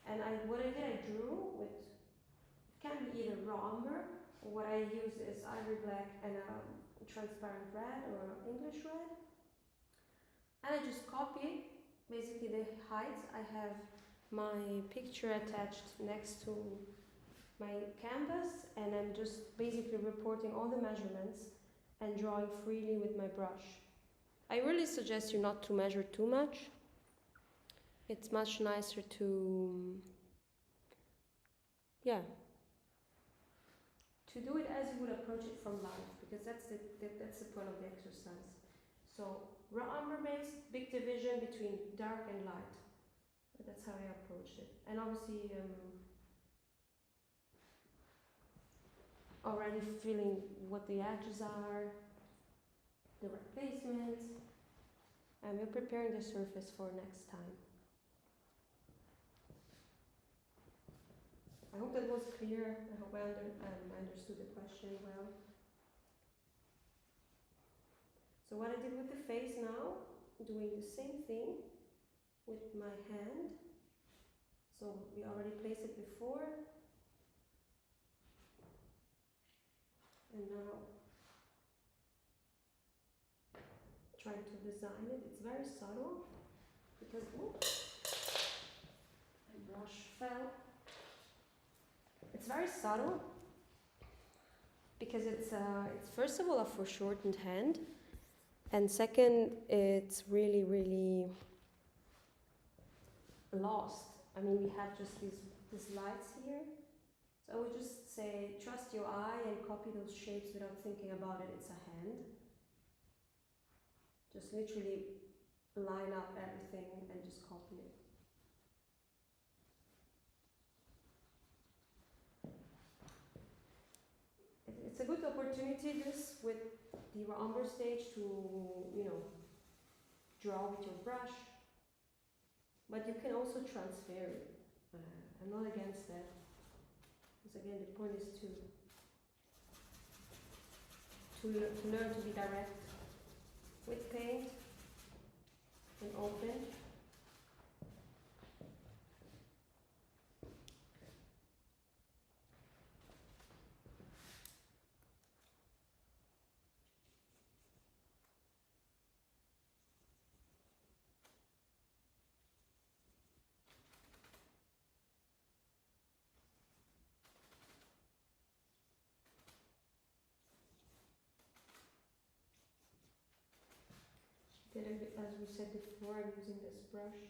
Speaker 1: And what I did, I drew with, it can be either raw umber, or what I use is ivory black and a transparent red or English red. And I just copy basically the heights. I have my picture attached next to my canvas, and I'm just basically reporting all the measurements and drawing freely with my brush. I really suggest you not to measure too much. It's much nicer to do it as you would approach it from life, because that's the point of the exercise. So raw umber base, big division between dark and light. That's how I approached it. And obviously already feeling what the edges are, the right placements, and we're preparing the surface for next time. I hope that was clear. I hope I understood the question well. So what I did with the face now, doing the same thing with my hand. So we already placed it before. And now trying to design it. It's very subtle because my brush fell. It's very subtle because it's first of all a foreshortened hand, and second, it's really, really lost. I mean, we have just these lights here. So I would just say, trust your eye and copy those shapes without thinking about it. It's a hand. Just literally line up everything and just copy it. It's a good opportunity, this, with the raw umber stage to, draw with your brush. But you can also transfer it. I'm not against that. Because again, the point is to learn to be direct with paint and open. As we said before, I'm using this brush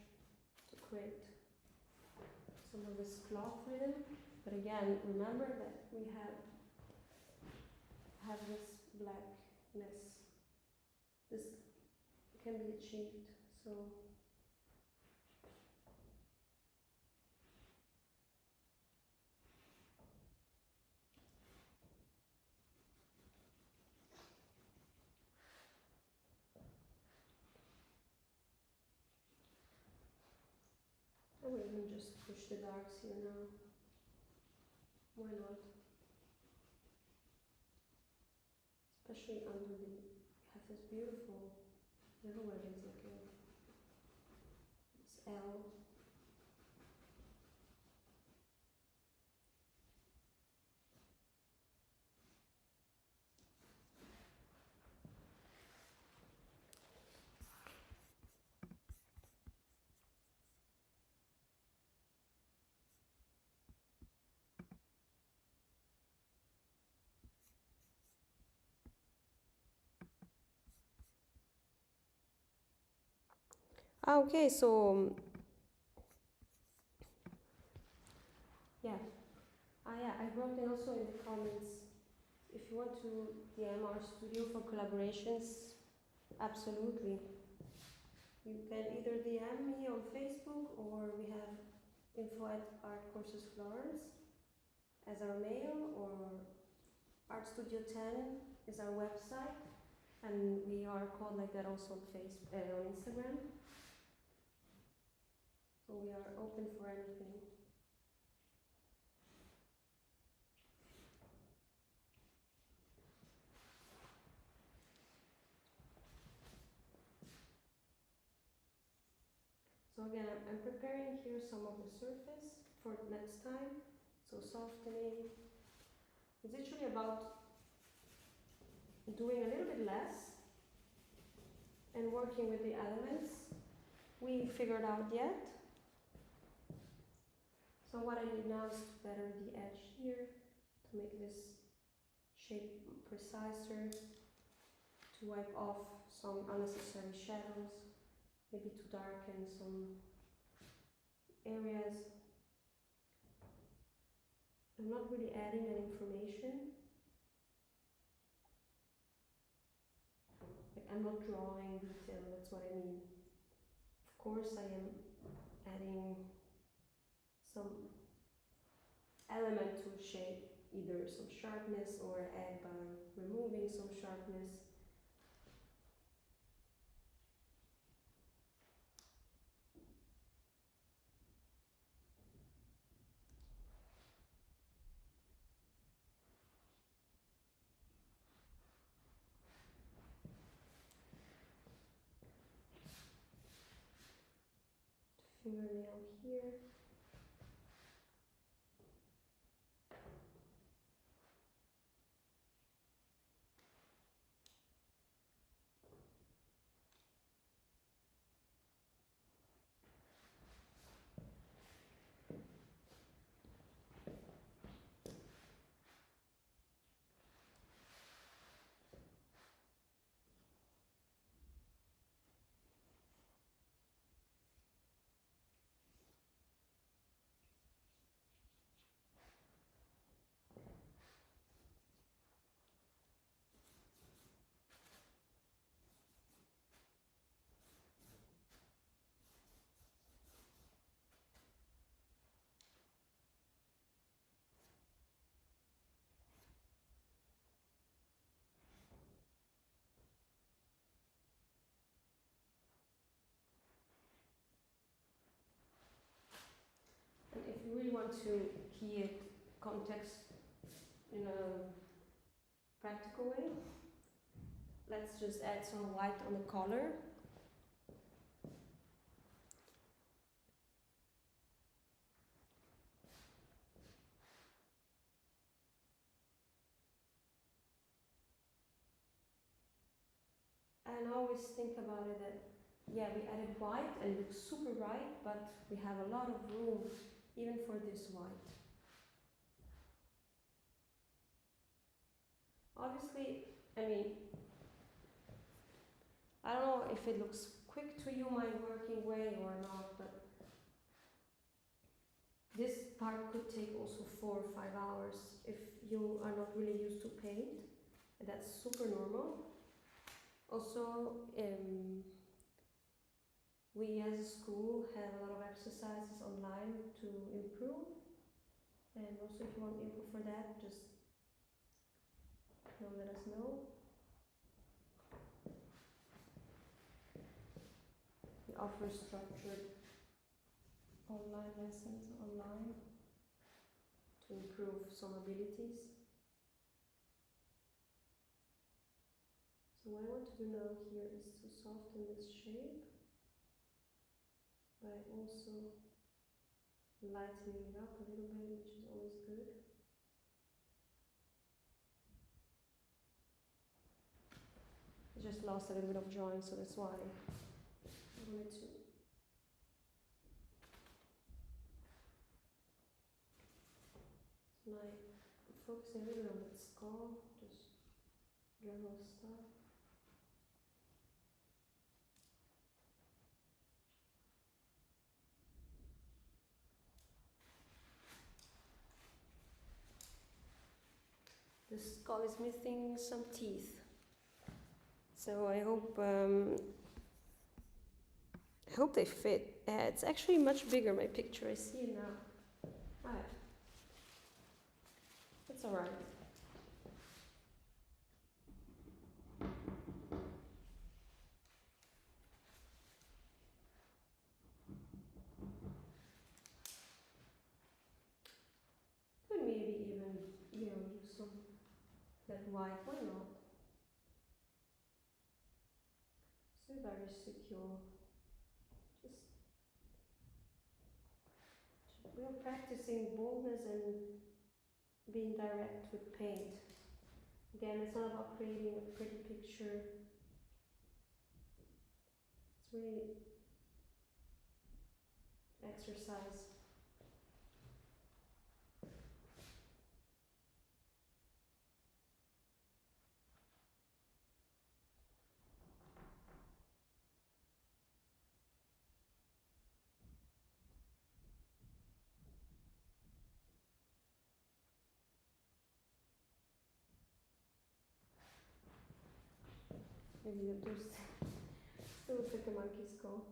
Speaker 1: to create some of this cloth rhythm. But again, remember that we have this blackness. This can be achieved. So I will even just push the darks here now. Why not? Especially under the, have this beautiful, I don't know what it is, like this L. Okay, so yeah. Yeah, I wrote it also in the comments. If you want to DM our studio for collaborations, absolutely. You can either DM me on Facebook, or we have info at Art Courses Florence as our mail, or Art Studio 10 is our website, and we are called like that also on Facebook, on Instagram. So we are open for anything. So again, I'm preparing here some of the surface for next time. So softening. It's literally about doing a little bit less and working with the elements we figured out yet. So what I need now is to better the edge here, to make this shape preciser, to wipe off some unnecessary shadows, maybe to darken some areas. I'm not really adding that information. Like, I'm not drawing detail, that's what I mean. Of course I am adding some element to shape, either some sharpness or add by removing some sharpness. Fingernail here. And if you really want to key it context in a practical way, let's just add some white on the collar. And I always think about it that, yeah, we added white and it looks super bright, but we have a lot of room even for this white. Obviously, I mean, I don't know if it looks quick to you, my working way, or not, but this part could take also 4 or 5 hours if you are not really used to paint. And that's super normal. Also, we as a school have a lot of exercises online to improve. And also if you want input for that, just let us know. We offer structured online lessons online to improve some abilities. So what I want to do now here is to soften this shape by also lightening it up a little bit, which is always good. I just lost a little bit of drawing, so that's why I wanted to. So now I'm focusing a little bit on that skull, just general stuff. The skull is missing some teeth. So I hope they fit. It's actually much bigger, my picture. I see it now. Alright. That's alright. Could maybe even, use some that white. Why not? So very secure. Just we're practicing boldness and being direct with paint. Again, it's not about creating a pretty picture. It's really exercise. Maybe there's still looks like a monkey skull.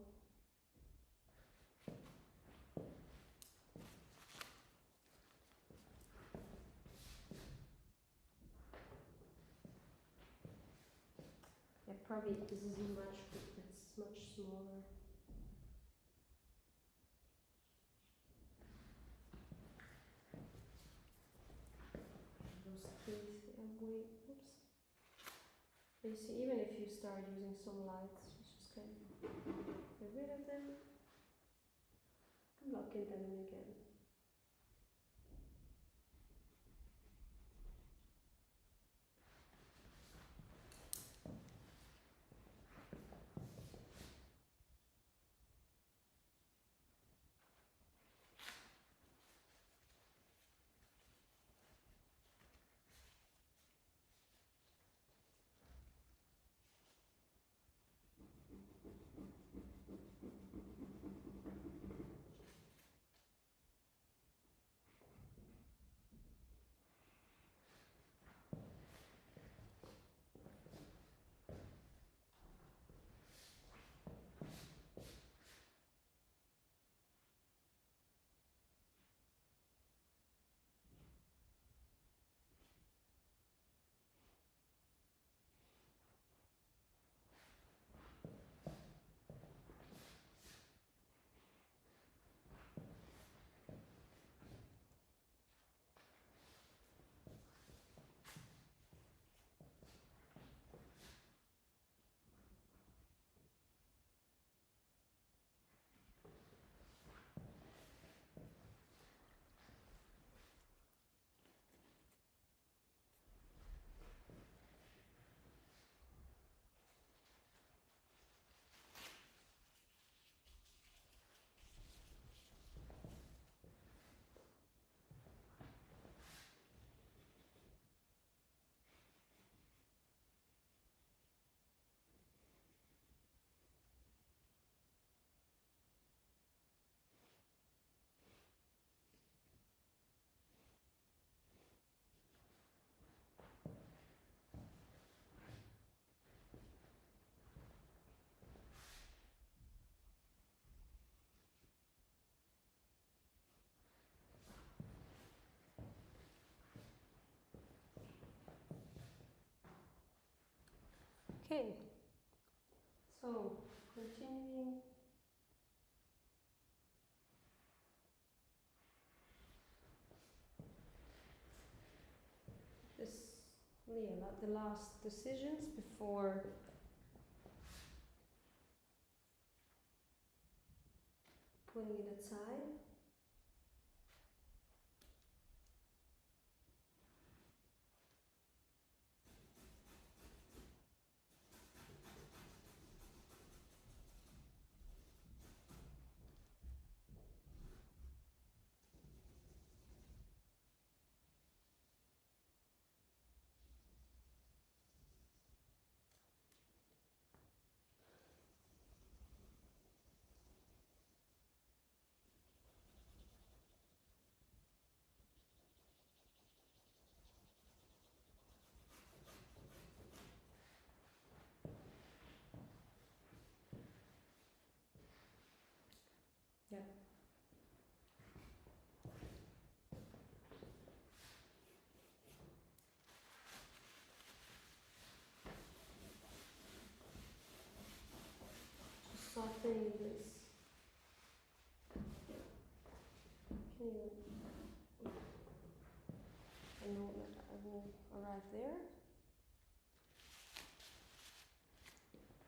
Speaker 1: Yeah, probably this is much smaller. Those teeth, oops. You see, even if you start using some lights, just kind of get rid of them, lock in them in again. Okay, so continuing. This, the last decisions before putting it aside. will arrive there.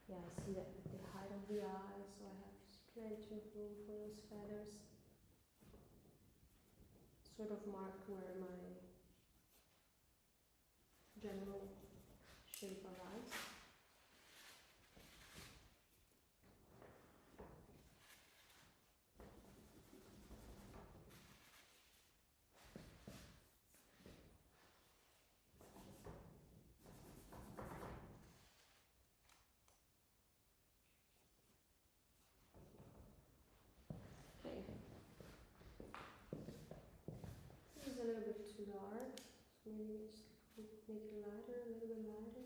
Speaker 1: Yeah, I see that at the height of the eye, so I have plenty of room for those feathers. Sort of mark where my general shape arrives. Okay. This is a little bit too dark, so maybe just make it lighter, a little bit lighter.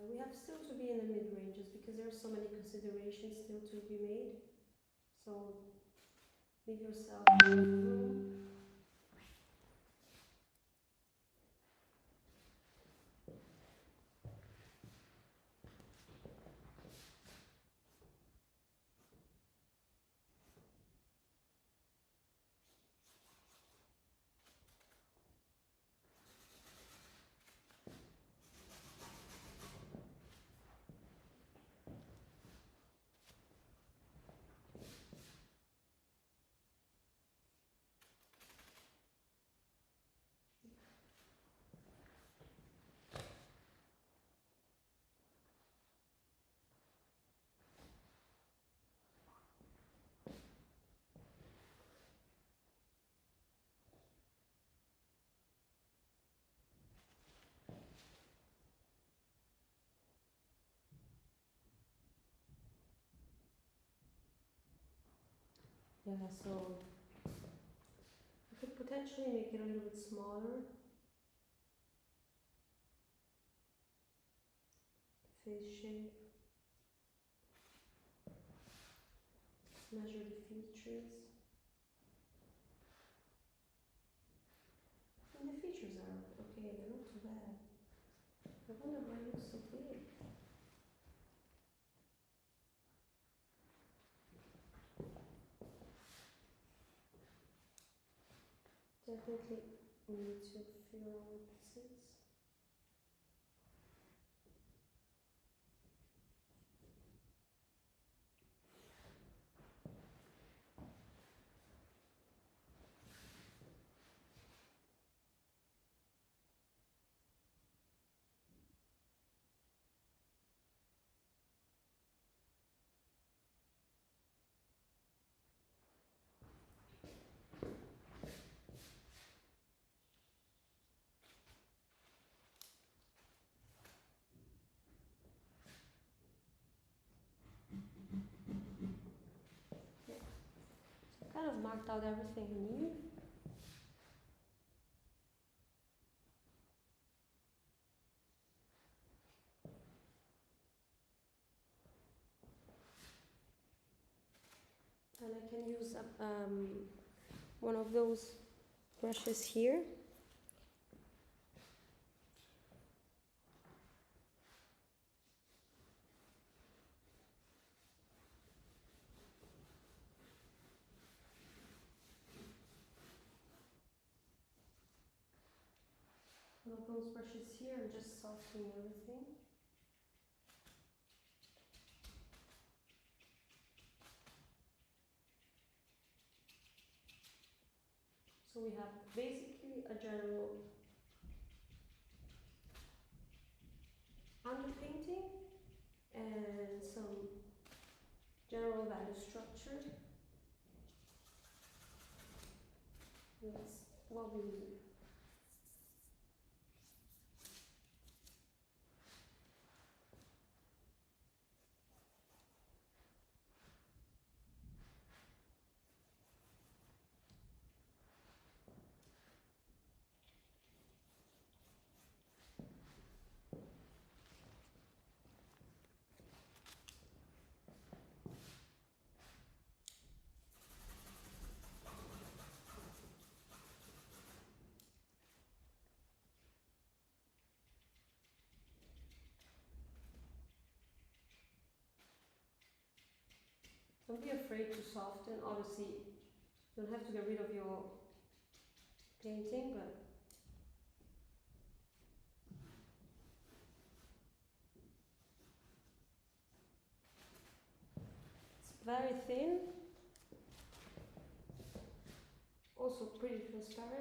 Speaker 1: We have still to be in the mid-ranges because there are so many considerations still to be made. So leave yourself room. Yeah, so you could potentially make it a little bit smaller. The face shape. Measure the features. And the features are okay, they're not too bad. I wonder why it looks so big. Definitely need to figure out what this is. Yeah. So I kind of marked out everything I need. And I can use one of those brushes here. One of those brushes here and just softening everything. So we have basically a general underpainting and some general value structure. That's what we need. Don't be afraid to soften. Obviously, You don't have to get rid of your painting, but it's very thin, also pretty transparent.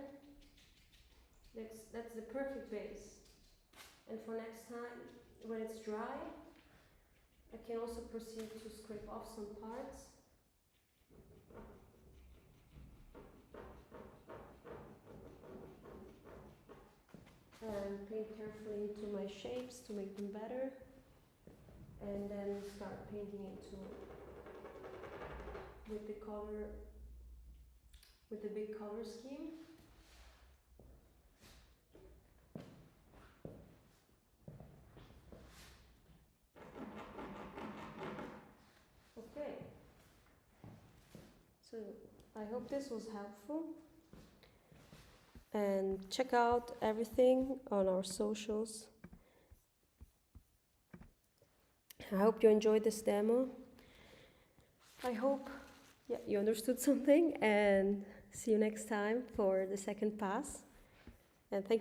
Speaker 1: That's the perfect base. And for next time, when it's dry, I can also proceed to scrape off some parts. And paint carefully into my shapes to make them better. And then start painting into with the color, with the big color scheme. Okay. So I hope this was helpful. And check out everything on our socials. I hope you enjoyed this demo. I hope you understood something, and see you next time for the second pass. And thank you.